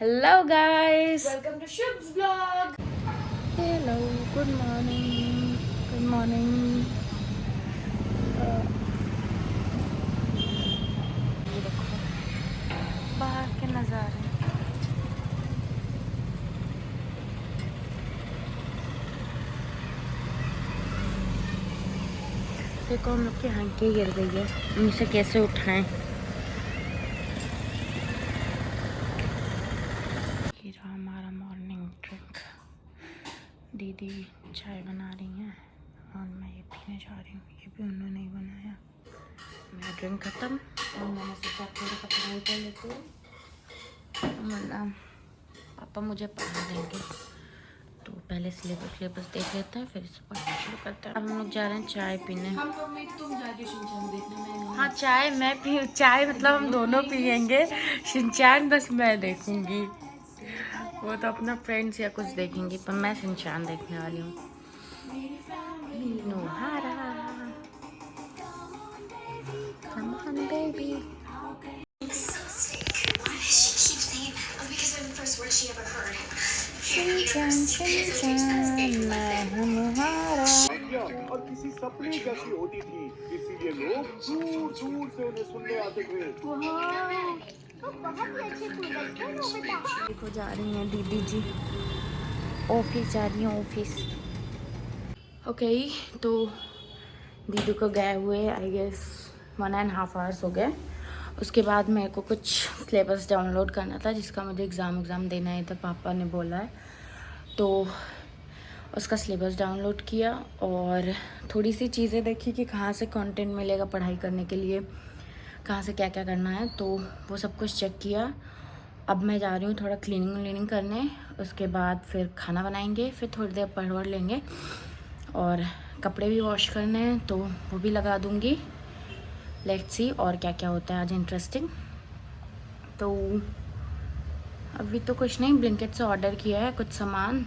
Hello guys. Welcome to Shub's vlog. Hello. Good morning. Good morning. ये देखो बाहर के नज़ारे। देखो हम लोग की हंकी गिर गई है, उनसे कैसे उठाएं। ये रहा हमारा मॉर्निंग ड्रिंक। दीदी चाय बना रही हैं और मैं ये पीने जा रही हूँ। ये भी उन्होंने ही बनाया। मेरा ड्रिंक ख़त्म और मैंने सोचा थोड़ा सा पढ़ाई कर लेती हूँ, वरना पापा मुझे पढ़ा देंगे। तो पहले सिलेबस देख लेते हैं, फिर इसे पढ़ना शुरू करते हैं। अब हम लोग जा रहे हैं चाय पीने। हम लोग में तुम जाके शिनचैन देखने में। हाँ चाय मैं पी, चाय मतलब हम दोनों पियेंगे। शिनचैन बस मैं देखूंगी, वो तो अपना फ्रेंड्स या कुछ देखेंगी, पर मैं शिनचैन देखने वाली हूँ। नोहारा come on baby। Shinchan Shinchan मैं हूँ नोहारा। और किसी सपने जैसी होती थी, इसीलिए लोग दूर दूर से उन्हें सुनने आते थे। देखो जा रही हैं दीदी जी, ऑफिस जा रही हैं ऑफिस। ओके तो दीदी को गए हुए आई गेस 1.5 आवर्स हो गए। उसके बाद मेरे को कुछ सिलेबस डाउनलोड करना था, जिसका मुझे एग्ज़ाम देना है, तो पापा ने बोला है, तो उसका सिलेबस डाउनलोड किया और थोड़ी सी चीज़ें देखी कि कहाँ से कंटेंट मिलेगा पढ़ाई करने के लिए, कहाँ से क्या क्या करना है, तो वो सब कुछ चेक किया। अब मैं जा रही हूँ थोड़ा क्लीनिंग करने, उसके बाद फिर खाना बनाएंगे, फिर थोड़ी देर पढ़ लेंगे और कपड़े भी वॉश करने हैं तो वो भी लगा दूँगी। लेट्स सी और क्या क्या होता है आज इंटरेस्टिंग। तो अभी तो कुछ नहीं, ब्लिंकिट से ऑर्डर किया है कुछ सामान,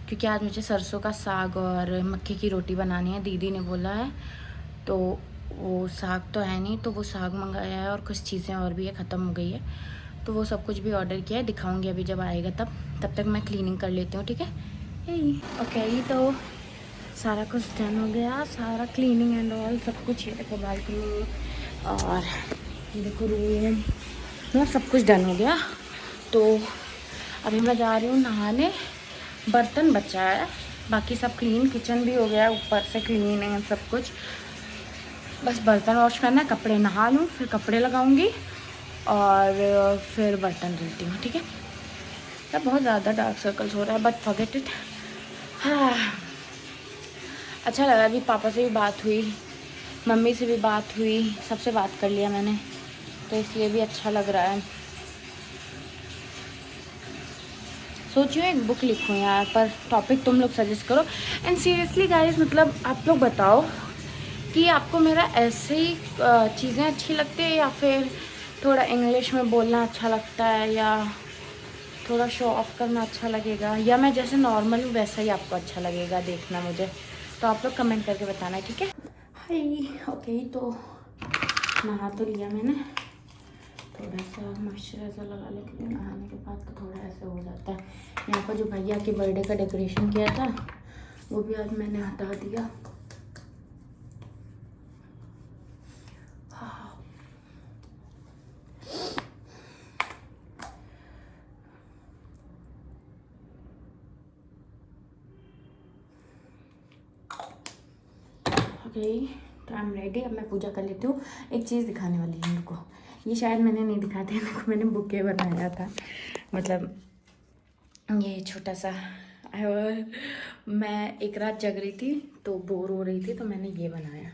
क्योंकि आज मुझे सरसों का साग और मक्की की रोटी बनानी है, दीदी ने बोला है। तो वो साग तो है नहीं, तो वो साग मंगाया है और कुछ चीज़ें और भी है, ख़त्म हो गई है, तो वो सब कुछ भी ऑर्डर किया है, दिखाऊंगी अभी जब आएगा तब तक मैं क्लीनिंग कर लेती हूँ, ठीक है। ओके तो सारा कुछ डन हो गया, सारा क्लीनिंग एंड ऑल सब कुछ। ये देखो बालकनी और ये देखो रूम, मतलब सब कुछ डन हो गया। तो अभी मैं जा रही हूँ नहाने, बर्तन बचा है, बाकी सब क्लीन, किचन भी हो गया ऊपर से क्लीन है सब कुछ, बस बर्तन वॉश करना है, कपड़े नहा लूँ, फिर कपड़े लगाऊंगी और फिर बर्तन धुलती हूँ, ठीक है। तब बहुत ज़्यादा डार्क सर्कल्स हो रहा है, बट फॉरगेट इट। हाँ अच्छा लगा, अभी पापा से भी बात हुई, मम्मी से भी बात हुई, सबसे बात कर लिया मैंने, तो इसलिए भी अच्छा लग रहा है। सोचियो एक बुक लिखूँ यार, पर टॉपिक तुम लोग सजेस्ट करो। एंड सीरियसली गाइस, मतलब आप लोग बताओ कि आपको मेरा ऐसे ही चीज़ें अच्छी लगती है, या फिर थोड़ा इंग्लिश में बोलना अच्छा लगता है, या थोड़ा शो ऑफ करना अच्छा लगेगा, या मैं जैसे नॉर्मल हूँ वैसा ही आपको अच्छा लगेगा देखना मुझे, तो आप लोग कमेंट करके बताना, ठीक है। हाय ओके तो नहा तो लिया मैंने, थोड़ा सा मॉइस्चराइज़र लगा लेते हैं, नहाने के बाद तो थोड़ा ऐसे हो जाता है। यहाँ पर जो भैया के बर्थडे का डेकोरेशन किया था वो भी आज मैंने हटा दिया। ओके तो आई एम रेडी, अब मैं पूजा कर लेती हूँ। एक चीज़ दिखाने वाली है इनको, ये शायद मैंने नहीं दिखाया था इनको, मैंने बुके बनाया था, मतलब ये छोटा सा। और मैं एक रात जग रही थी तो बोर हो रही थी, तो मैंने ये बनाया,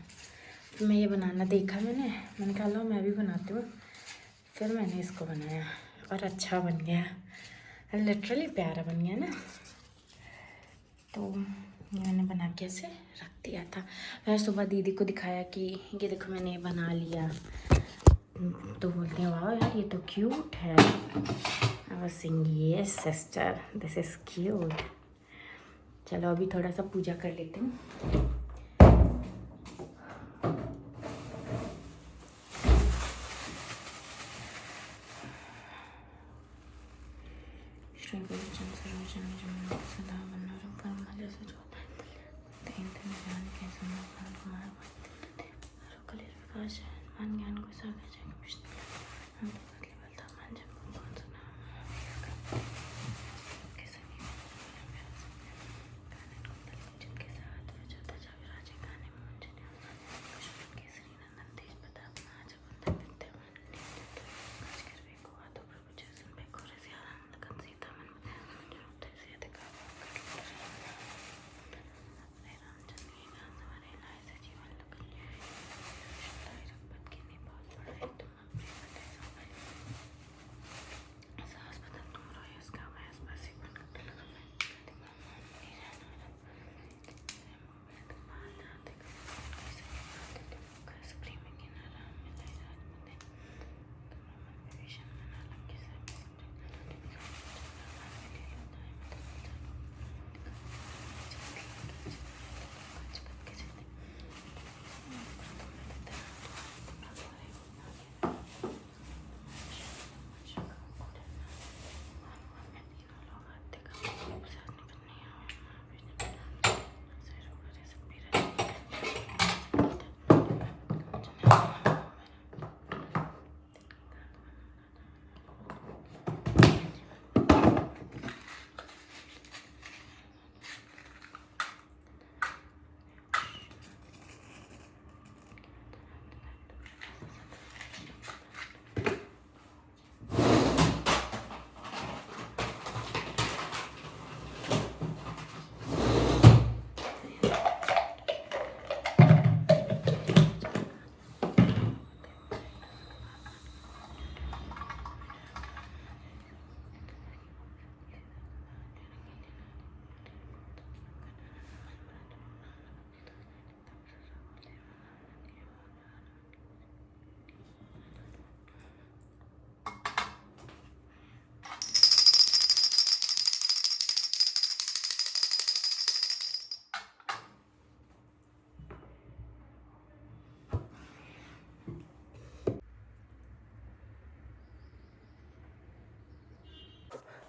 तो मैं ये बनाना देखा, मैंने कहा लो मैं भी बनाती हूँ, फिर मैंने इसको बनाया और अच्छा बन गया, लिटरली प्यारा बन गया ना। तो ये मैंने बना के ऐसे रख दिया था, फिर सुबह दीदी को दिखाया कि ये देखो मैंने ये बना लिया, तो बोलते हैं वाह यार ये तो क्यूट है। I was saying yes sister this is cute. चलो अभी थोड़ा सा पूजा कर लेती हूँ। श्री गुरुजन सर्वजन जमुना सदा वंदना परम जैसे जो तीन दिन ज्ञान के समय पर कुमार कलेर विकास मान ज्ञान को सागर जय विष्णु हम बदले बलता मान जब कौन सुना कैसे जिनके साथ विजता जावे राजे गाने मुंजन कुशल केसरी नंदन तेज प्रताप महाजब वंदन विद्यमान काज करवे को आतो प्रभु जैसन पे खोरे से आनंद कन सीता मन तैसे अधिकार कर रे रामचंद्र की गान सवारे लाए से जीवन लखन विष्णुताई रघुपत के ने बहुत बड़ाई तुम प्रिय साहस बदन तुम रोए उसका वयस बसी बन कर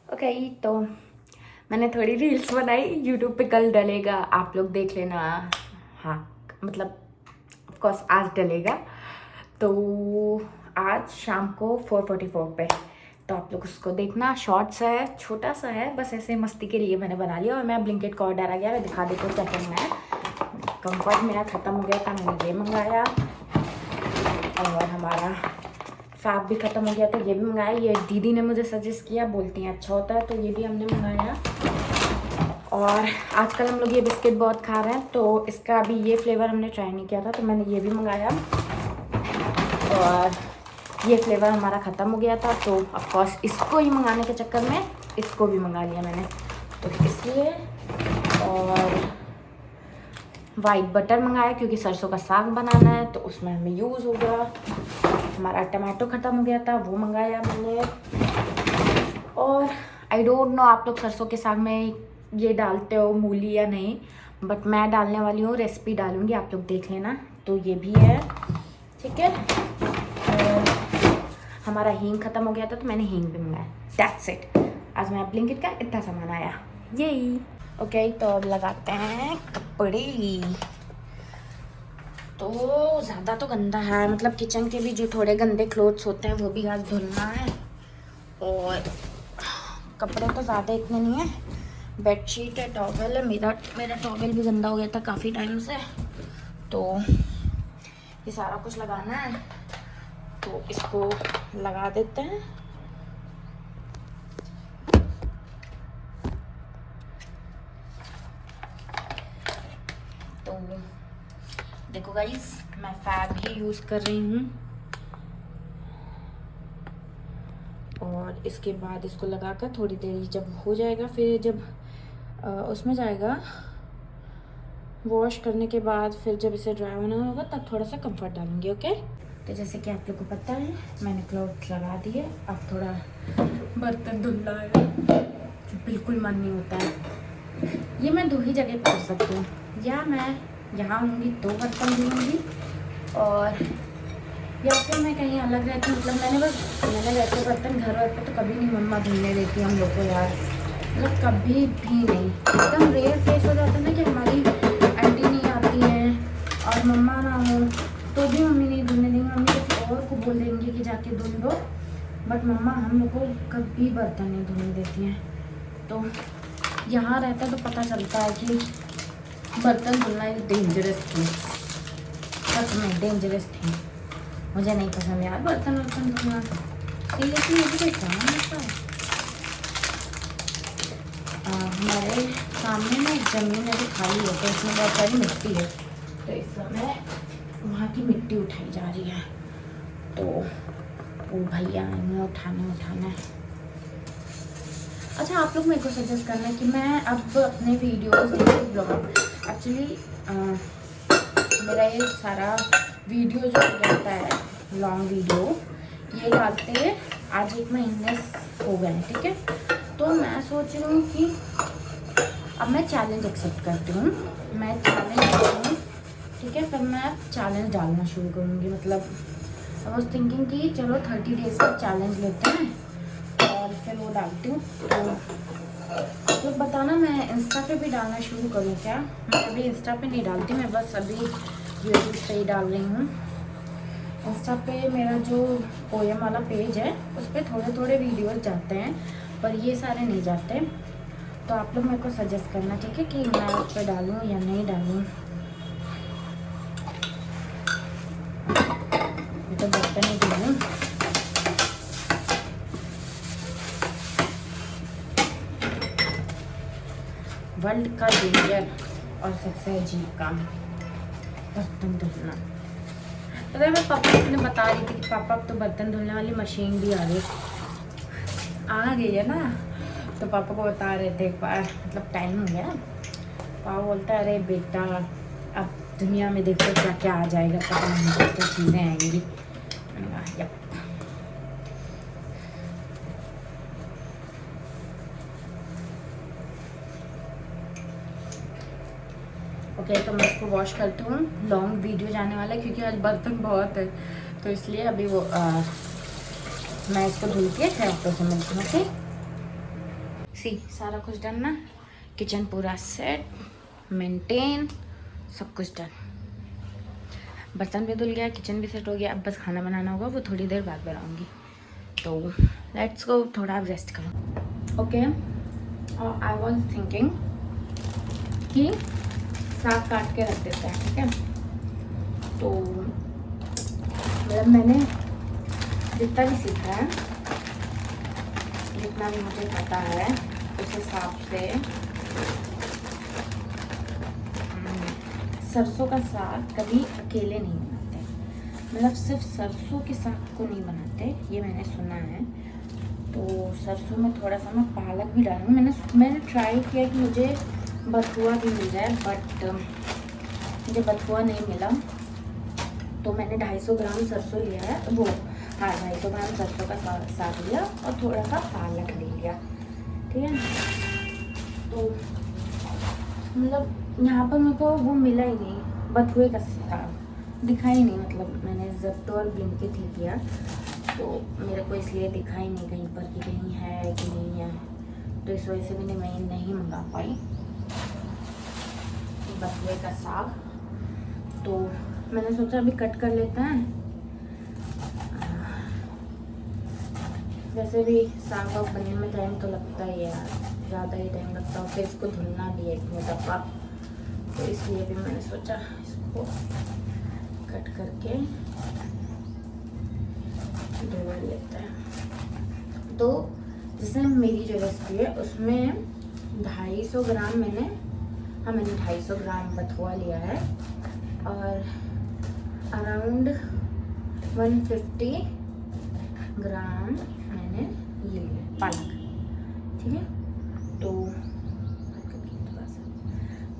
ओके तो मैंने थोड़ी रील्स बनाई, यूट्यूब पे कल डलेगा, आप लोग देख लेना। हाँ मतलब ऑफकोर्स आज डलेगा, तो आज शाम को 4:44 पे, तो आप लोग उसको देखना। शॉर्ट्स है, छोटा सा है, बस ऐसे मस्ती के लिए मैंने बना लिया। और मैं ब्लिंकिट का ऑर्डर आ गया, मैं दिखा देती हूँ क्या करना है। कंफर्ट मेरा ख़त्म हो गया था, मैंने ये मंगाया, और हमारा फैब भी ख़त्म हो गया था, ये भी मंगाया। ये दीदी ने मुझे सजेस्ट किया, बोलती हैं अच्छा होता है, तो ये भी हमने मंगाया। और आजकल हम लोग ये बिस्किट बहुत खा रहे हैं, तो इसका अभी ये फ्लेवर हमने ट्राई नहीं किया था, तो मैंने ये भी मंगाया। और ये फ्लेवर हमारा ख़त्म हो गया था, तो ऑफकोर्स इसको ही मंगाने के चक्कर में इसको भी मंगा लिया मैंने, तो इसलिए। और वाइट बटर मंगाया क्योंकि सरसों का साग बनाना है, तो उसमें हमें यूज़ होगा। हमारा टमाटो ख़त्म हो गया था, वो मंगाया मैंने। और आई डोंट नो आप लोग सरसों के साग में ये डालते हो मूली या नहीं, बट मैं डालने वाली हूँ, रेसिपी डालूँगी, आप लोग देख लेना। तो ये भी है, ठीक है। हमारा हींग ख़त्म हो गया था, तो मैंने हींग भी मंगाया। दैट्स इट, आज मैं ब्लिंकिट का इतना सामान आया, यही। ओके तो अब लगाते हैं कपड़े। तो ज़्यादा तो गंदा है, मतलब किचन के भी जो थोड़े गंदे क्लोथ्स होते हैं वो भी आज धुलना है। और कपड़े तो ज़्यादा इतने नहीं है, बेडशीट है, टॉवल है। मेरा टॉवल भी गंदा हो गया था काफ़ी टाइम से, तो ये सारा कुछ लगाना है, तो इसको लगा देते हैं। तो देखो गाइस, मैं फैब ही यूज़ कर रही हूँ, और इसके बाद इसको लगाकर थोड़ी देर जब हो जाएगा, फिर जब उसमें जाएगा वॉश करने के बाद, फिर जब इसे ड्राई होना होगा तब थोड़ा सा कंफर्ट डालूंगी। ओके, तो जैसे कि आप लोग को पता है मैंने क्लॉथ लगा दिए, अब थोड़ा बर्तन धुलना है, बिल्कुल मन नहीं होता है। ये मैं 2 ही जगह कर सकती हूँ, या मैं यहाँ आऊँगी तो बर्तन धुलूँगी, और या फिर मैं कहीं अलग रहती हूँ, मतलब मैंने वैसे बर्तन घर वर पे तो कभी नहीं मम्मा धुलने देती हम लोग को यार, मतलब कभी भी नहीं। एकदम रेयर केस हो जाता है ना कि हमारी आंटी नहीं आती है और मम्मा ना हो तो भी मम्मी नहीं धुलने देंगी, मम्मी किसी और को बोल देंगे कि जाके धुल दो, बट मम्मा हम लोग को कभी बर्तन नहीं धुलने देती हैं। तो यहाँ रहता है तो पता चलता है कि बर्तन धुलना एक डेंजरस थी, सच में डेंजरस थी। मुझे नहीं पसंद यार बर्तन धुलना, लेकिन मुझे कोई काम होता है। हमारे सामने में एक ज़मीन है जो खाली है तो इसमें बहुत सारी मिट्टी है, तो इस समय वहाँ की मिट्टी उठाई जा रही है, तो वो भैया आएंगे उठाना है। अच्छा, आप लोग मेरे को सजेस्ट करना है कि मैं अब अपने वीडियोस ब्लॉग एक्चुअली मेरा ये सारा वीडियो जो रहता है लॉन्ग वीडियो ये डालते हुए आज 1 महीने हो गए हैं, ठीक है। तो मैं सोच रही हूँ कि अब मैं चैलेंज एक्सेप्ट करती हूँ, मैं चैलेंज करूँ, ठीक है। फिर मैं चैलेंज डालना शुरू करूँगी, मतलब आई वाज थिंकिंग कि चलो 30 डेज़ का चैलेंज लेते हैं और फिर वो डालती हूँ। तो बताना मैं इंस्टा पे भी डालना शुरू करूँ क्या? मैं अभी इंस्टा पे नहीं डालती, मैं बस अभी यूट्यूब पे ही डाल रही हूँ। इंस्टा पे मेरा जो पोएम वाला पेज है उस पर थोड़े वीडियोस जाते हैं, पर ये सारे नहीं जाते। तो आप लोग मेरे को सजेस्ट करना, ठीक है, कि मैं उस पर डालूँ या नहीं डालूँ। मैं तो बर्तन ही धुलूँ। वर्ल्ड का डेंजर और सबसे अजीब काम बर्तन धुलना। पता है, मैं पापा ने बता रही थी कि पापा अब तो बर्तन धुलने वाली मशीन भी आ गई है ना। तो पापा को बता रहे थे एक बार, मतलब टाइम हो गया, पापा बोलता है अरे बेटा अब दुनिया में देखो क्या क्या आ जाएगा, पता नहीं क्या क्या चीज़ें आएंगी। यप। ओके, तो मैं इसको वॉश करती हूँ। लॉन्ग वीडियो जाने वाला है क्योंकि आज बर्तन बहुत है, तो इसलिए अभी वो मैं इसको धुल के फिर आपको से मिलती हूँ। ओके, सारा कुछ डन ना, किचन पूरा सेट मेंटेन, सब कुछ डन, बर्तन भी धुल गया, किचन भी सेट हो गया। अब बस खाना बनाना होगा, वो थोड़ी देर बाद बनाऊंगी। तो लेट्स गो, थोड़ा रेस्ट करूँ। ओके, आई वाज थिंकिंग कि साग काट के रख देते हैं, ठीक है। तो मतलब मैंने जितना भी सीखा है, जितना भी मुझे पता है उस हिसाब से सरसों का साग कभी अकेले नहीं बनाते, मतलब सिर्फ सरसों के साग को नहीं बनाते, ये मैंने सुना है। तो सरसों में थोड़ा सा मैं पालक भी डालूँगी। मैंने ट्राई किया कि मुझे बथुआ भी मिल जाए, बट मुझे बथुआ नहीं मिला। तो मैंने 250 ग्राम सरसों लिया है, वो 250 ग्राम सरसों का साग लिया और थोड़ा सा पालक ले लिया, ठीक है। तो मतलब यहाँ पर मेरे को वो मिला ही नहीं, बथुए का साग दिखा ही नहीं, मतलब मैंने ज़ेप्टो और ब्लिंकिट ही किया तो मेरे को इसलिए दिखा ही नहीं कहीं पर कि कहीं है कि नहीं है, तो इस वजह से भी मैं नहीं मंगा पाई बथुए का साग। तो मैंने सोचा अभी कट कर लेते हैं, वैसे भी साग वाग बनने में टाइम तो लगता ही है यार, ज़्यादा ही टाइम लगता है, फिर इसको धुलना भी है एक दफ़ा, तो इसलिए भी मैंने सोचा इसको कट करके धुल लेते हैं। तो जैसे मेरी जो रेसिपी है उसमें 250 ग्राम मैंने 250 ग्राम बथुआ लिया है और अराउंड 150 ग्राम मैंने ये लिया पालक, ठीक है।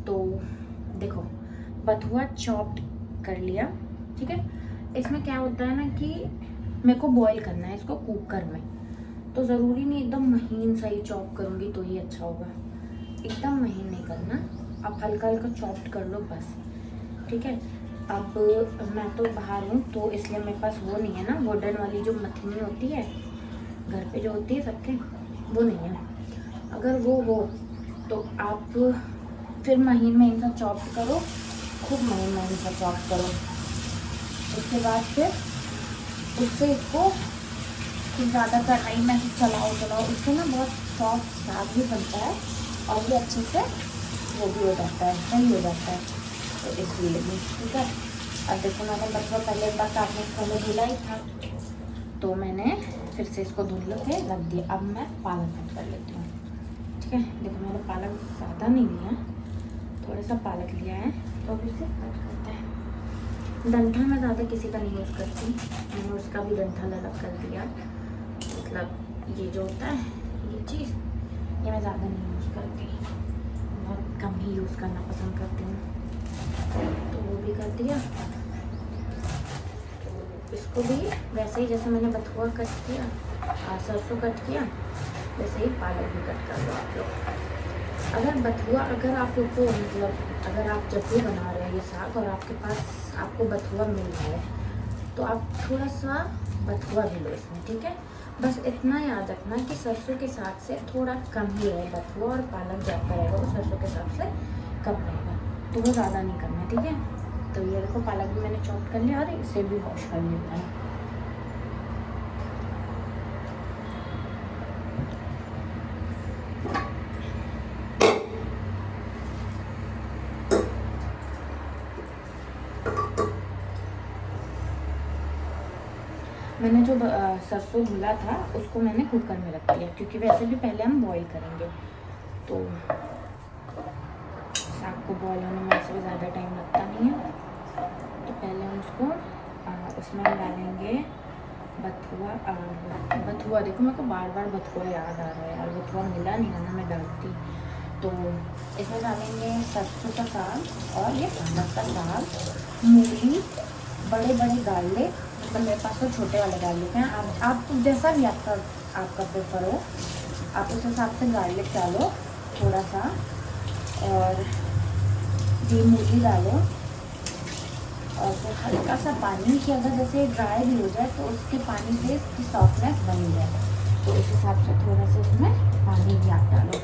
तो देखो बथुआ चॉप्ड कर लिया, ठीक है। इसमें क्या होता है ना कि मेरे को बॉईल करना है इसको कुकर में, तो ज़रूरी नहीं एकदम महीन सा ही चॉप करूँगी तो ही अच्छा होगा, एकदम महीन नहीं करना, आप हल्का हल्का चॉप्ड कर लो बस, ठीक है। अब मैं तो बाहर हूँ तो इसलिए मेरे पास वो नहीं है ना, वुडन वाली जो मथनी होती है घर पे जो होती है सबके, वो नहीं है। अगर वो हो तो आप फिर महीन महीन सा चॉप करो, खूब महीन महीन सा चॉप करो। उसके बाद फिर उससे इसको कुछ ज़्यादा कढ़ाई में चलाओ, उससे ना बहुत सॉफ्ट साग भी बनता है और ये अच्छे से वो भी हो जाता है, सही हो जाता है। तो इसलिए भी ठीक है। अब देखो मैंने बथुआ पहले एक बार काटने से पहले धुला ही था, तो मैंने फिर से इसको धुल के रख दिया। अब मैं पालक कट कर लेती हूँ, ठीक है। देखो मैंने पालक ज़्यादा नहीं लिया, थोड़ा सा पालक लिया है, तो अब इसे कट करते हैं। डंठल मैं ज़्यादा किसी का नहीं यूज़ करती, मैंने उसका भी डंठल अलग कर दिया। मतलब ये जो होता है ये चीज़, ये मैं ज़्यादा नहीं यूज़ करती, बहुत कम ही यूज़ करना पसंद करती हूँ। तो वो भी कर दिया। तो इसको भी वैसे ही जैसे मैंने बथुआ कट किया, सरसों कट किया, वैसे ही पालक भी कट कर दो आप लोग। अगर बथुआ, अगर आप लोग को मतलब अगर आप जब भी बना रहे हो ये साग और आपके पास आपको बथुआ मिल रहा है तो आप थोड़ा सा बथुआ भी लो इसमें, ठीक है। बस इतना याद रखना कि सरसों के साग से थोड़ा कम ही रहे बथुआ, और पालक जब रहेगा वो सरसों के साग से कम रहेगा, तो वो ज़्यादा नहीं करना, ठीक है। तो ये देखो पालक भी मैंने चॉप कर लिया और इसे भी वॉश कर लेना है। मैंने जो सरसों धुला था उसको मैंने कुकर में रख दिया, क्योंकि वैसे भी पहले हम बॉईल करेंगे, तो साग को बॉईल होने में ऐसे भी ज़्यादा टाइम लगता नहीं है। तो पहले हम उसको उसमें डालेंगे बथुआ। देखो मेरे को बार बार बथुआ याद आ रहा है यार, बथुआ मिला नहीं है ना, मैं डालती। तो इसमें डालेंगे सरसों का साग और ये पालक का साग, मूली, बड़े बड़े गार्लिक, मतलब मेरे पास तो छोटे वाले गार्लिक हैं, आप जैसा भी आपका प्रेफर हो आप उस हिसाब से गार्लिक डालो थोड़ा सा, और ये मूली डालो, और फिर हल्का सा पानी, कि अगर जैसे ड्राई भी हो जाए तो उसके पानी से इसकी सॉफ्टनेस बनी जाए, तो इस हिसाब से थोड़ा सा इसमें पानी भी आप डालो।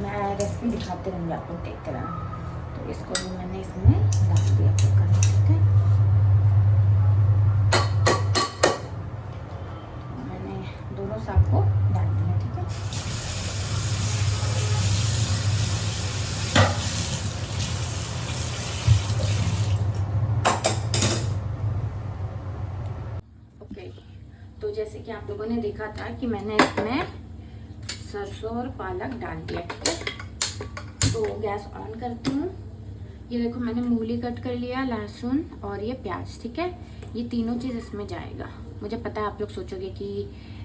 मैं रेसिपी दिखाते रहूँगी, आप लोग देखते रहना। तो इसको भी मैंने इसमें डाल दिया कुकर में, ठीक है। मैंने दोनों साग को डाल दिया, ठीक है। ओके, तो जैसे कि आप लोगों ने देखा था कि मैंने इसमें सरसों और पालक डाल दिया, ठीक है। तो गैस ऑन करती हूँ। ये देखो मैंने मूली कट कर लिया, लहसुन और ये प्याज, ठीक है। ये तीनों चीज़ इसमें जाएगा। मुझे पता है आप लोग सोचोगे कि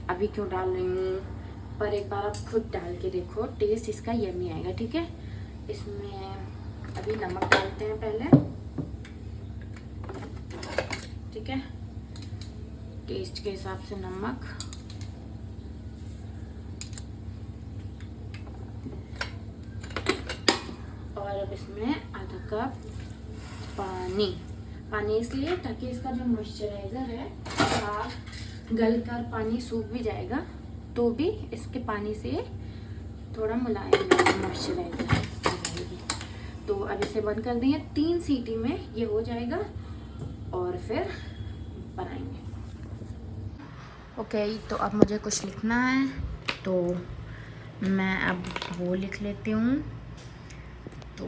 अभी क्यों डाल रही हूँ, पर एक बार आप खुद डाल के देखो, टेस्ट इसका यम्मी आएगा, ठीक है। इसमें अभी नमक डालते हैं पहले, ठीक है, टेस्ट के हिसाब से नमक, और अब इसमें आधा कप पानी इसलिए ताकि इसका जो मॉइस्चराइज़र है साग गल कर पानी सूख भी जाएगा, तो भी इसके पानी से थोड़ा मुलायम मॉइस्चराइज़र जाएगी। तो अब इसे बंद कर देंगे, 3 सीटी में ये हो जाएगा और फिर बनाएंगे। ओके, तो अब मुझे कुछ लिखना है, तो मैं अब वो लिख लेती हूँ। तो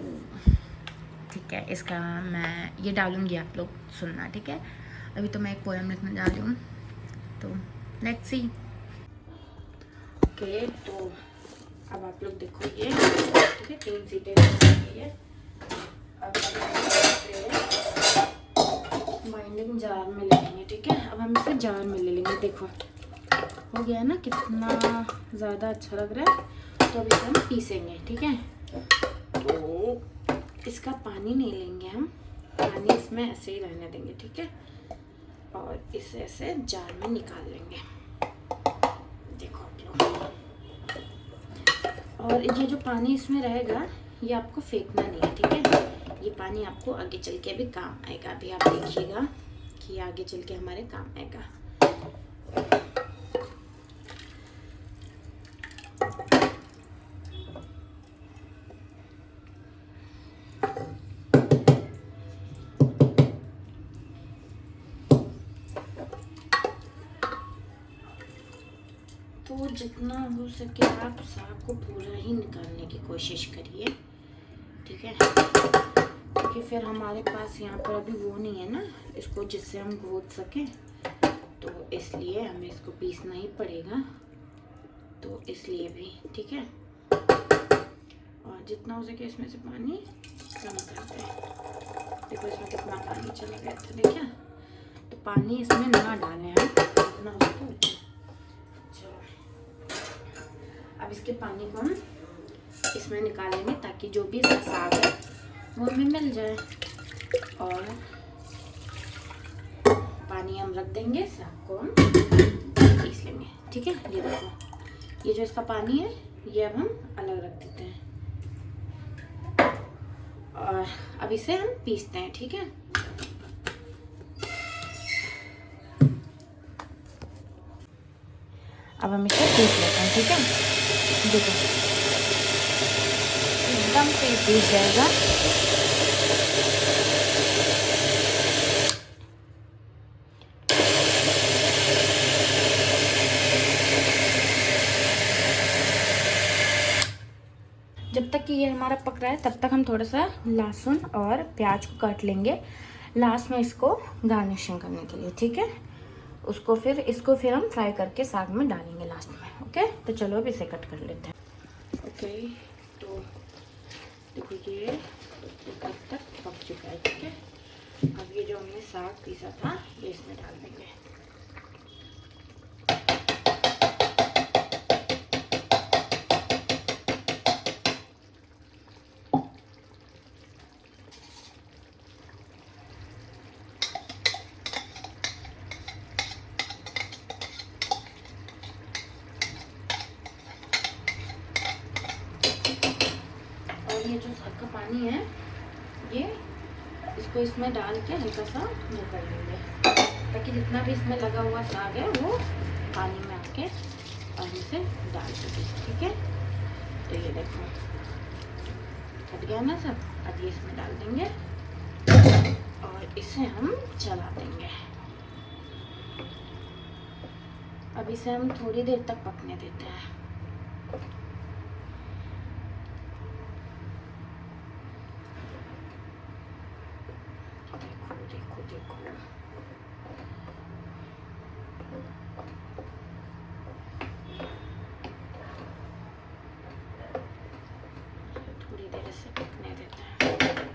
ठीक है, इसका मैं ये डालूँगी, आप लोग सुनना, ठीक है। अभी तो मैं एक पोएम लिखने जा रही हूँ, तो लेट्स सी। ओके, तो अब आप लोग देखो ये, ठीक है, 3 सीटें है। अब बाइंडिंग जार में ले लेंगे, ठीक है। अब हम इसे जार में ले लेंगे। देखो हो गया है ना, कितना ज़्यादा अच्छा लग रहा है। तो अभी इसे हम पीसेंगे, ठीक है। तो इसका पानी नहीं लेंगे हम, पानी इसमें ऐसे ही रहने देंगे, ठीक है। और इसे ऐसे जार में निकाल लेंगे, देखो आप लोग। और ये जो पानी इसमें रहेगा ये आपको फेंकना नहीं है, ठीक है। ये पानी आपको आगे चल के भी काम आएगा। अभी आप देखिएगा कि आगे चल के हमारे काम आएगा। तो जितना हो सके आप साग को पूरा ही निकालने की कोशिश करिए, ठीक है, क्योंकि फिर हमारे पास यहाँ पर अभी वो नहीं है ना इसको जिससे हम घोट सकें, तो इसलिए हमें इसको पीसना ही पड़ेगा। तो इसलिए भी ठीक है, और जितना हो सके इसमें से पानी कम करते हैं। देखो इसमें कितना पानी चला गया था, देखिए। तो पानी इसमें ना डालें हम, जितना हो सके उतना। अब इसके पानी को हम इसमें निकालेंगे ताकि जो भी इसका साग है वो हमें मिल जाए। और पानी हम रख देंगे, साग को हम पीस लेंगे, ठीक है। ये देखो, ये जो इसका पानी है ये अब हम अलग रख देते हैं और अब इसे हम पीसते हैं, ठीक है। अब हम इसे पीस लेते हैं, ठीक है। देखो एकदम से पीस जाएगा। जब तक कि ये हमारा पक रहा है तब तक हम थोड़ा सा लहसुन और प्याज को काट लेंगे लास्ट में इसको गार्निशिंग करने के लिए, ठीक है। इसको फिर हम फ्राई करके साग में डालेंगे लास्ट में, ओके। तो चलो अब इसे कट कर लेते हैं, ओके। तो देखो ये कब तक पक चुका है, ठीक है। अब ये जो हमने साग पीसा था ये इसमें डाल देंगे। ये जो साग का पानी है ये इसको इसमें डाल के हल्का सा वो कर लेंगे ताकि जितना भी इसमें लगा हुआ साग है वो पानी में आके पानी से डाल सके, ठीक है। तो ये देखो हट गया ना सब। अब ये इसमें डाल देंगे और इसे हम चला देंगे। अब इसे हम थोड़ी देर तक पकने देते हैं। देखो देखो थोड़ी देर से पकने देते हैं।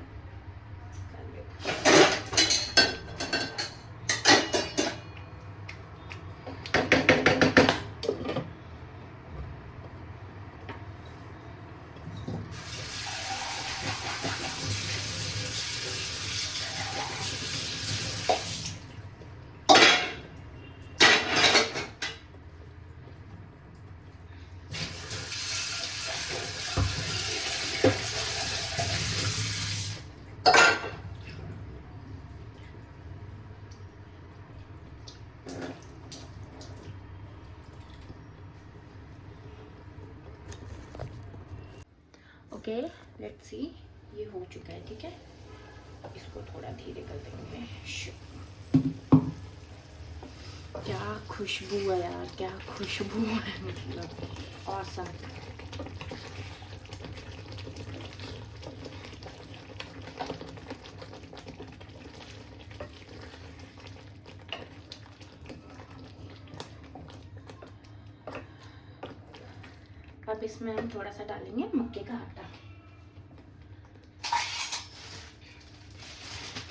ओके लेट्स सी, ये हो चुका है, ठीक है। इसको थोड़ा धीरे कर देंगे। क्या खुशबू है यार, क्या खुशबू है, मतलब ऑसम। अब इसमें हम थोड़ा सा डालेंगे मक्के का आटा।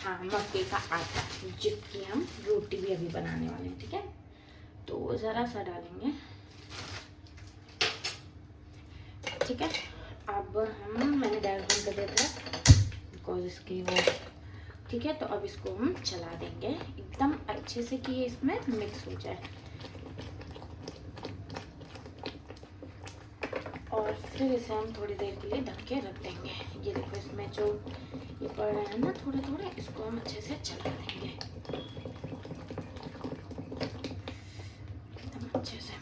हाँ, मक्के का आटा जिसकी हम रोटी भी अभी बनाने वाले हैं, ठीक है। तो ज़रा सा डालेंगे, ठीक है। अब मैंने गैस बंद कर दिया था बिकॉज इसकी वो, ठीक है। तो अब इसको हम चला देंगे एकदम अच्छे से कि ये इसमें मिक्स हो जाए और फिर इसे हम थोड़ी देर के लिए ढक के रख देंगे। ये देखो इसमें जो ये पड़ रहा है ना थोड़े थोड़े, इसको हम अच्छे से चला देंगे एकदम अच्छे से।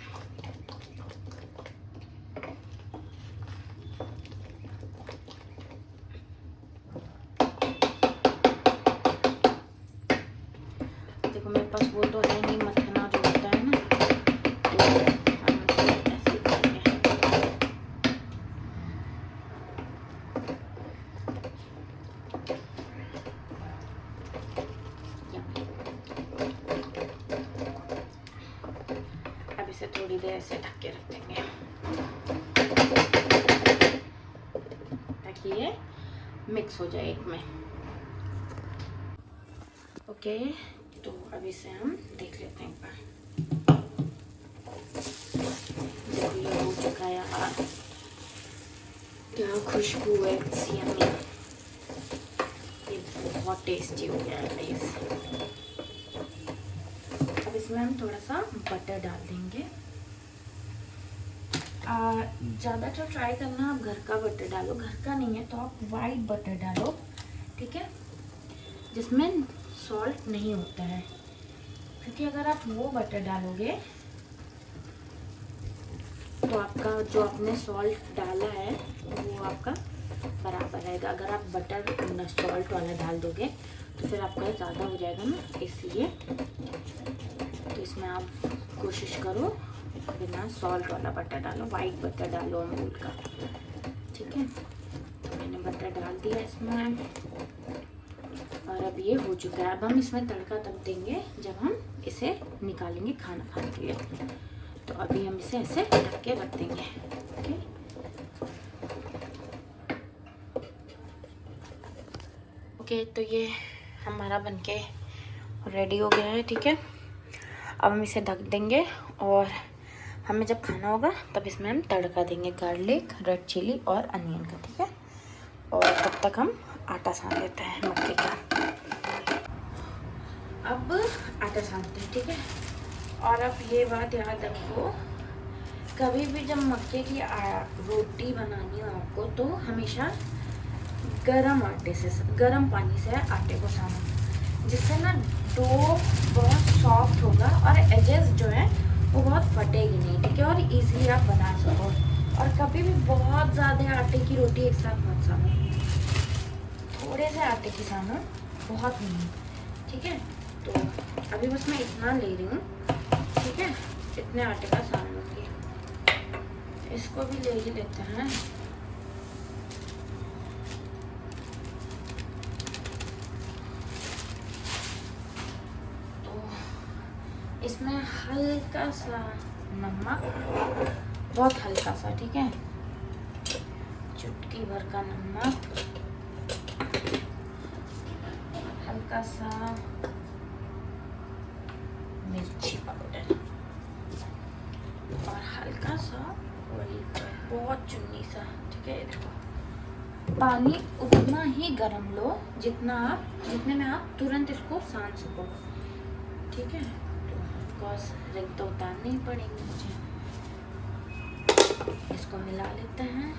देखो मेरे पास वो तो है नहीं मथना जो होता है ना, तो हम इसे ऐसे ही करेंगे। अब इसे थोड़ी देर ऐसे ढक के रख देंगे ताकि ये मिक्स हो जाए एक में। ओके, तो अब इसे हम देख लेते हैं एक बार। जब ये हो चुका है यार, क्या खुशबू है, यम्मी। ये बहुत टेस्टी हो गया है गाइस। अब इसमें हम थोड़ा सा बटर डाल देंगे। ज़्यादातर ट्राई करना आप घर का बटर डालो, घर का नहीं है तो आप वाइट बटर डालो, ठीक है, जिसमें सॉल्ट नहीं होता है। क्योंकि अगर आप वो बटर डालोगे तो आपका जो आपने सॉल्ट डाला है वो आपका बराबर रहेगा। अगर आप बटर सॉल्ट वाला डाल दोगे तो फिर आपका ज़्यादा हो जाएगा ना, इसलिए तो इसमें आप कोशिश करो बिना सॉल्ट वाला बटर डालो, वाइट बटर डालो अमूल का, ठीक है। तो मैंने बटर डाल दिया इसमें और अब ये हो चुका है। अब हम इसमें तड़का तब देंगे जब हम इसे निकालेंगे खाना खाने के लिए। तो अभी हम इसे ऐसे ढक के रख देंगे, ओके। ओके, तो ये हमारा बनके रेडी हो गया है, ठीक है। अब हम इसे ढक देंगे और हमें जब खाना होगा तब इसमें हम तड़का देंगे, गार्लिक, रेड चिली और अनियन का, ठीक है। और तब तक हम आटा सान लेते हैं मक्के का। अब आटा सानते हैं, ठीक है। और अब ये बात याद रखो, कभी भी जब मक्के की रोटी बनानी हो आपको तो हमेशा गरम आटे से, गरम पानी से आटे को सानो, जिससे ना डो बहुत सॉफ्ट होगा और एजेस जो है वो बहुत फटेगी नहीं, ठीक है, और इजीली आप बना सको। और कभी भी बहुत ज़्यादा आटे की रोटी एक साथ मत सानो, थोड़े से आटे की सानो, बहुत नहीं, ठीक है। तो अभी बस मैं इतना ले रही हूँ, ठीक है, इतने आटे का सान लूँगी। इसको भी ले ही लेते हैं। तो इसमें हल्का सा नमक, बहुत हल्का सा, ठीक है, चुटकी भर का नमक, हल्का सा मिर्ची पाउडर और हल्का सा ऑलिव ऑयल, बहुत चुन्नी सा, ठीक है। देखो पानी उतना ही गर्म लो जितने में आप तुरंत इसको सान सको, ठीक है। तो ऑफकोर्स रिंग तो उतारनी ही पड़ेगी मुझे। इसको मिला लेते हैं।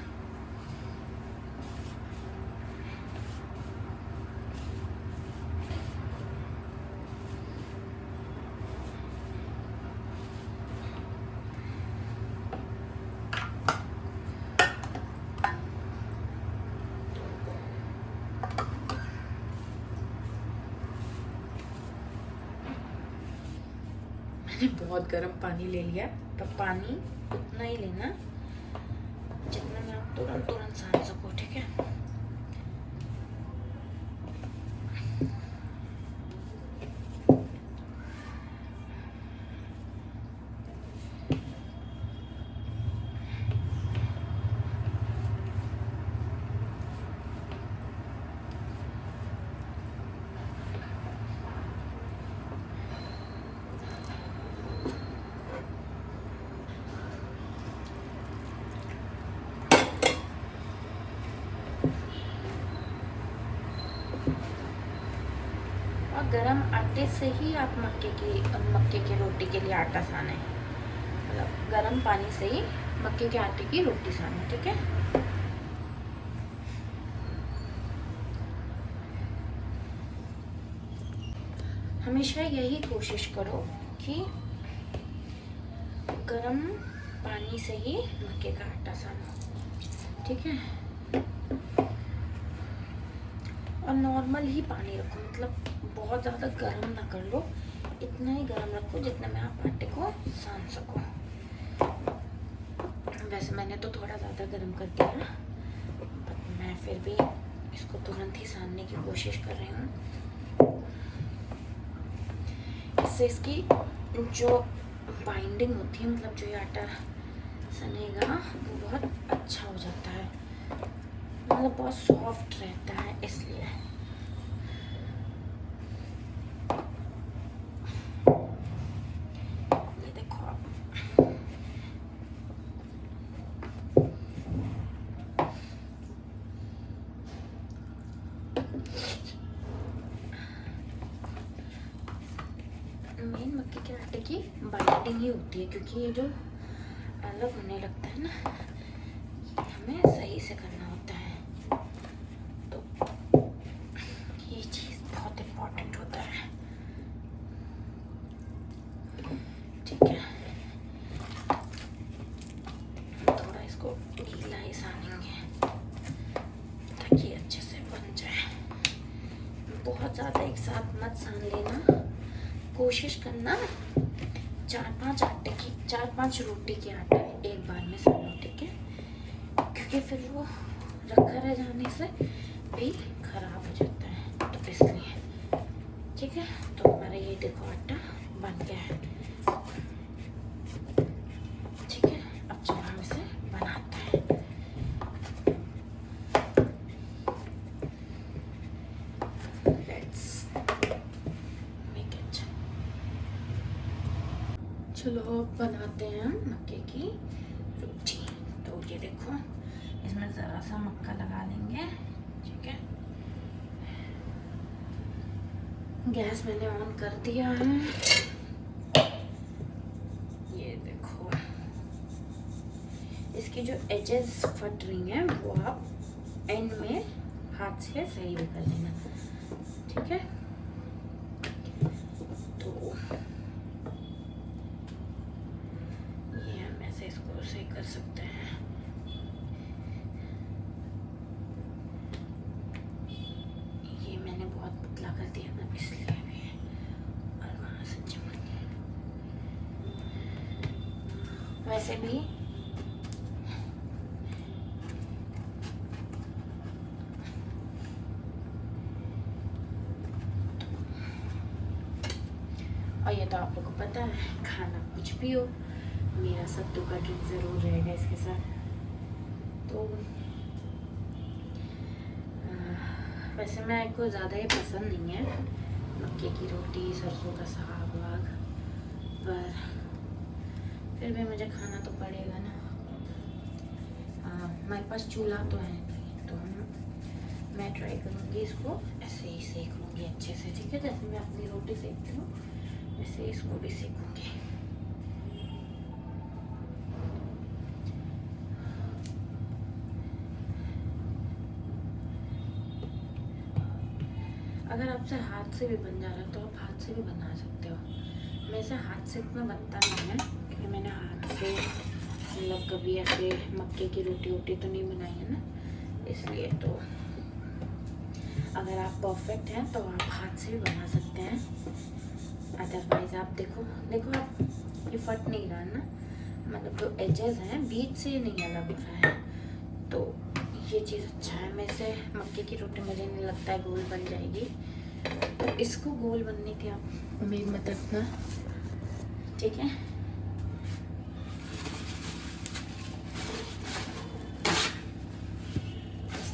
बहुत गर्म पानी ले लिया, तो पानी उतना ही लेना जितना में आप तुरंत सान सको, ठीक है। गरम आटे से ही आप मक्के की रोटी के लिए आटा साने, मतलब गरम पानी से ही मक्के के आटे की रोटी साने, ठीक है। हमेशा यही कोशिश करो कि गर्म पानी से ही मक्के का आटा सानो, ठीक है। और नॉर्मल ही पानी रखो, मतलब बहुत ज़्यादा गर्म ना कर लो, इतना ही गर्म रखो जितने में आप आटे को सान सको। वैसे मैंने तो थोड़ा ज़्यादा गर्म कर दिया, बट मैं फिर भी इसको तुरंत ही सानने की कोशिश कर रही हूँ। इससे इसकी जो बाइंडिंग होती है, मतलब जो ये आटा सनेगा वो बहुत अच्छा हो जाता है, मतलब बहुत सॉफ्ट रहता है इसलिए। ये देखो आप, मेन मक्के के आटे की बाइंडिंग ही होती है, क्योंकि ये जो अलग होने लगता है ना, ये हमें सही से करना होता है। तो ये चीज़ बहुत इम्पोर्टेंट होता है, ठीक है। थोड़ा इसको ढीला ही सानेंगे ताकि अच्छे से बन जाए। बहुत ज़्यादा एक साथ मत सान लेना, कोशिश करना 4-5 रोटी के आटा एक बार में सानो, ठीक है, क्योंकि फिर वो रखा रह जाने से भी खराब हो जाता है, तो इसलिए, ठीक है। तो हमारा ये देखो आटा बन गया है, ठीक है। अब चलो हम इसे बनाते हैं। Let's make it. चलो अब बनाते हैं हम मक्के की रोटी। तो ये देखो, इसमें ज़रा सा मक्का लगा लेंगे, ठीक है। गैस मैंने ऑन कर दिया है। ये देखो, इसकी जो एजेस फट रही हैं वो आप एंड में हाथ से सही कर लेना, ठीक है। तो ये हम ऐसे इसको सही कर सकते हैं। ये मैंने बहुत पतला कर दिया ना, इसलिए भी, और वहाँ से चिपक गया। वैसे भी और ये तो आप लोगों को पता है, खाना कुछ भी हो, मेरा सत्तू का ड्रिंक ज़रूर रहेगा इसके साथ। तो वैसे मेरे को ज़्यादा ही पसंद नहीं है मक्के की रोटी, सरसों का साग वाग, पर फिर भी मुझे खाना तो पड़ेगा ना। हमारे पास चूल्हा तो है नहीं, तो मैं ट्राई करूँगी इसको ऐसे ही सेक लूँगी अच्छे से, ठीक है। जैसे मैं अपनी रोटी सेकती हूँ वैसे इसको भी सेकूँगी। अगर आपसे हाथ से भी बन जा रहा है तो आप हाथ से भी बना सकते हो। मेरे से हाथ से इतना बनता नहीं है, क्योंकि मैंने हाथ से मतलब कभी ऐसे मक्के की रोटी वोटी तो नहीं बनाई है ना, इसलिए। तो अगर आप परफेक्ट हैं तो आप हाथ से भी बना सकते हैं, अदरवाइज आप देखो आप, ये फट नहीं रहा ना, मतलब जो एजेस हैं बीच से नहीं अलग हो रहा है, तो ये चीज़ अच्छा है। मेरे से मक्के की रोटी मुझे नहीं लगता है गोल बन जाएगी, तो इसको गोल बनने की आप उम्मीद मत रखना, ठीक है।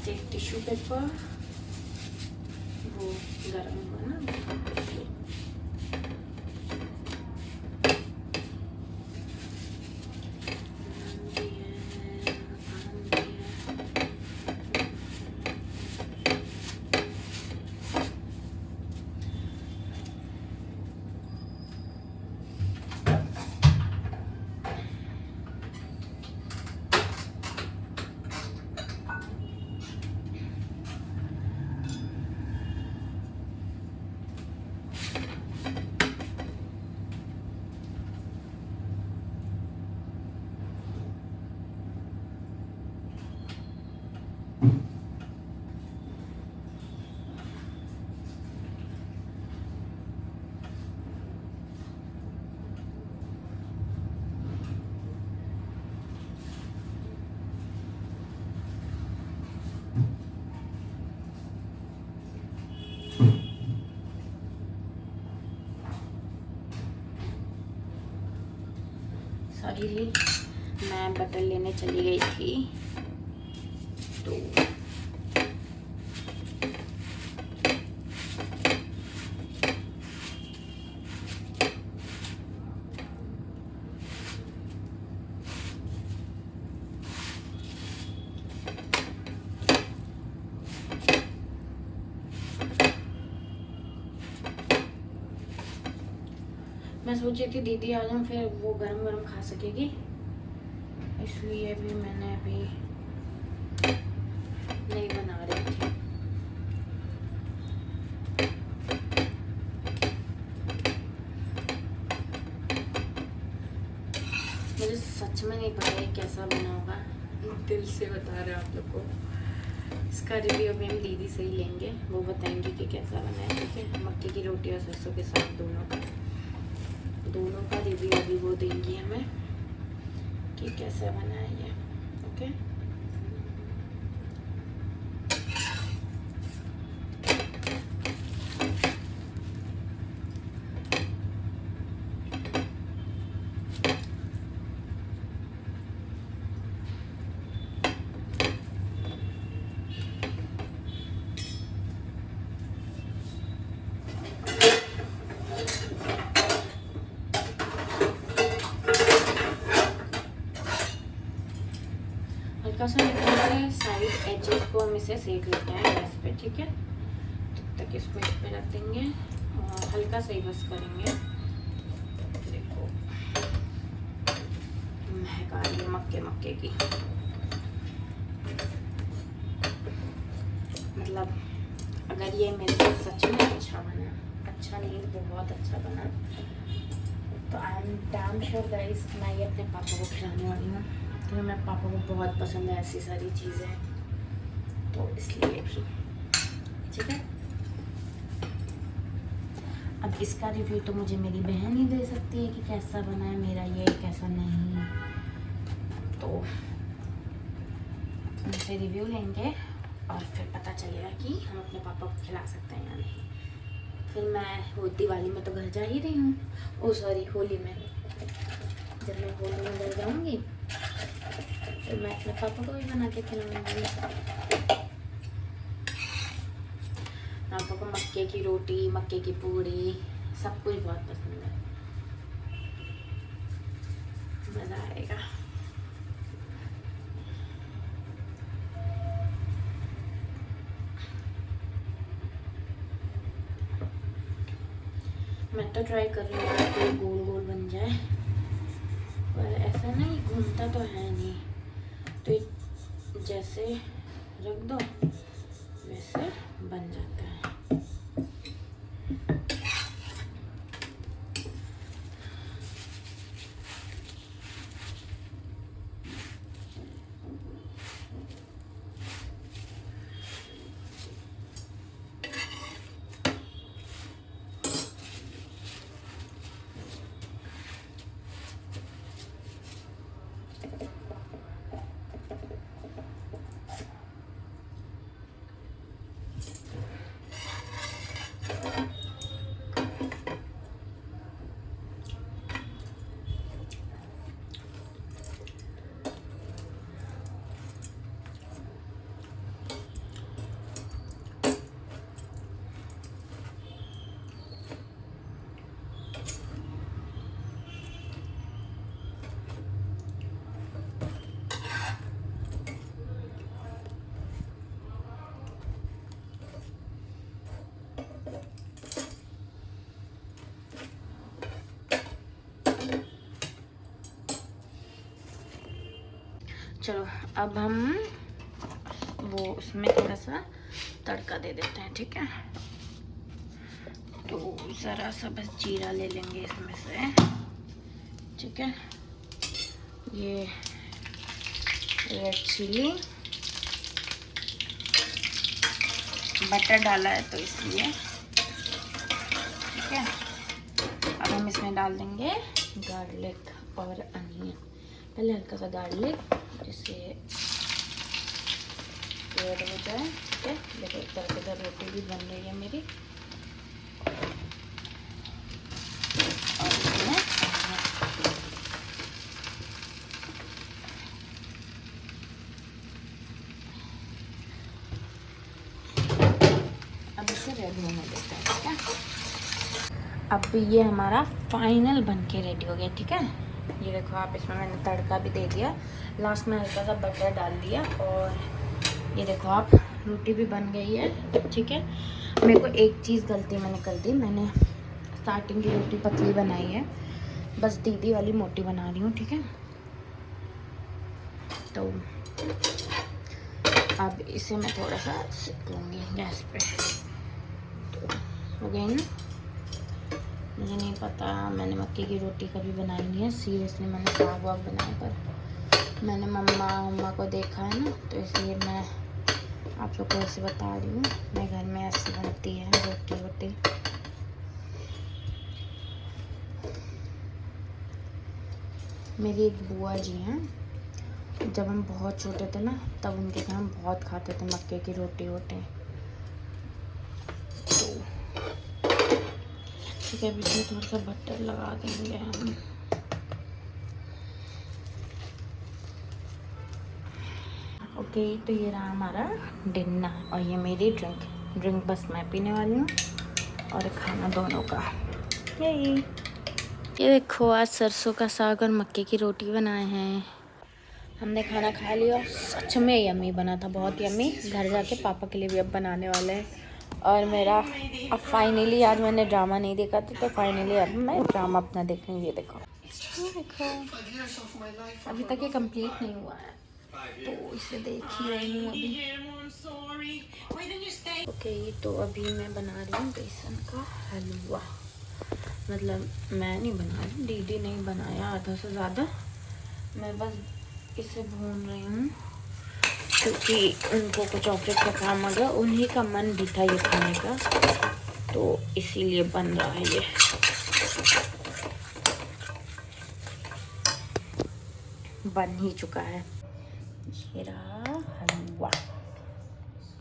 एक टिश्यू पेपर, वो गर्म हुआ ना, रही थी, मैं बटर लेने चली गई थी। तो मैं सोची थी दीदी आ जाऊँ, फिर वो गरम गरम खा सकेगी, इसलिए भी मैंने अभी नहीं बना रही थी। मुझे सच में नहीं पता है कैसा बना होगा, दिल से बता रहे आप लोग को। इसका रिव्यू अभी हम दीदी से ही लेंगे, वो बताएंगे कि कैसा बना है। ठीक है, मक्के की रोटी और सरसों के साथ दोनों का रिव्यू अभी वो देंगी हमें कि कैसा बना है ये। ओके, हल्का सा साइड एजेस को हम इसे सेक लेते हैं गैस पे। ठीक है, तब तक इसको इस पे रख देंगे और हल्का सा ही बस करेंगे। देखो महक आ रही है मक्के की, मतलब अगर ये मेरे से सच में अच्छा बना, अच्छा नहीं बहुत अच्छा बना, तो I am damn sure guys मैं ये अपने पापा को खिलाने वाली हूँ, क्योंकि मेरे पापा को बहुत पसंद है ऐसी सारी चीज़ें, तो इसलिए भी। ठीक है, अब इसका रिव्यू तो मुझे मेरी बहन ही दे सकती है कि कैसा बना है मेरा ये, कैसा नहीं, तो उनसे रिव्यू लेंगे और फिर पता चलेगा कि हम अपने पापा को खिला सकते हैं या नहीं। फिर मैं दिवाली में तो घर जा ही रही हूँ, ओ सॉरी होली में, जब मैं होली में घर जाऊँगी तो मैं अपने पापा को भी बना के खिलाऊंगी। पापा को मक्के की रोटी, मक्के की पूड़ी, सब कुछ बहुत पसंद है, मज़ा आएगा। मैं तो ट्राई कर रही हूँ कि गोल गोल बन जाए, पर ऐसा नहीं घूमता तो है नहीं, तो जैसे रख दो वैसे बन जाता है। चलो अब हम वो उसमें थोड़ा सा तड़का दे देते हैं। ठीक है, तो ज़रा सा बस जीरा ले लेंगे इसमें से। ठीक है, ये रेड चिली, बटर डाला है तो इसलिए। ठीक है, अब हम इसमें डाल देंगे गार्लिक और अनियन। पहले हल्का सा गार्लिक जिससे रेड हो जाए। ठीक है, देखो इधर उधर रोटी भी बन रही है मेरी। और इसमें अब ये हमारा फाइनल बन के रेडी हो गया, ठीक है। ये देखो आप, इसमें मैंने तड़का भी दे दिया, लास्ट में हल्का सा बटर डाल दिया, और ये देखो आप, रोटी भी बन गई है, ठीक है। मेरे को एक चीज़ गलती मैंने कर दी, मैंने स्टार्टिंग की रोटी पतली बनाई है, बस दीदी वाली मोटी बना रही हूँ, ठीक है। तो अब इसे मैं थोड़ा सा सेक लूँगी गैस पे। तो हो गई ना। मुझे नहीं पता, मैंने मक्के की रोटी कभी बनाई नहीं है सीरियसली, मैंने साग वाग बनाया, पर मैंने मम्मा को देखा है ना, तो इसलिए मैं आप लोग को ऐसे बता रही हूँ। मेरे घर में ऐसे बनती है रोटी वोटी। मेरी एक बुआ जी हैं, जब हम बहुत छोटे थे ना, तब उनके घर हम बहुत खाते थे मक्के की रोटी वोटी। तो ठीक है, अभी इसमें थोड़ा सा बटर लगा देंगे हम। ओके, तो ये रहा हमारा डिनर, और ये मेरी ड्रिंक बस मैं पीने वाली हूँ, और खाना दोनों का। ये देखो, आज सरसों का साग और मक्के की रोटी बनाए हैं। हमने खाना खा लिया, सच में यम्मी बना था, बहुत यम्मी। घर जाके पापा के लिए भी अब बनाने वाले हैं। और मेरा अब फाइनली, आज मैंने ड्रामा नहीं देखा था, तो फाइनली अब मैं ड्रामा अपना देख रही हूँ। ये देखो, अभी तक ये कंप्लीट नहीं हुआ है, तो इसे देख ही रही हूँ अभी। ओके, तो अभी मैं बना रही हूँ बेसन का हलवा। मतलब मैं नहीं बना रही, दीदी ने बनाया आधा से ज़्यादा, मैं बस इसे भून रही हूँ, क्योंकि उनको कुछ चॉकलेट का काम आ गया, उन्हीं का मन भी था ये खाने का, तो इसीलिए बन रहा है ये। बन ही चुका है, ये रहा हलवा।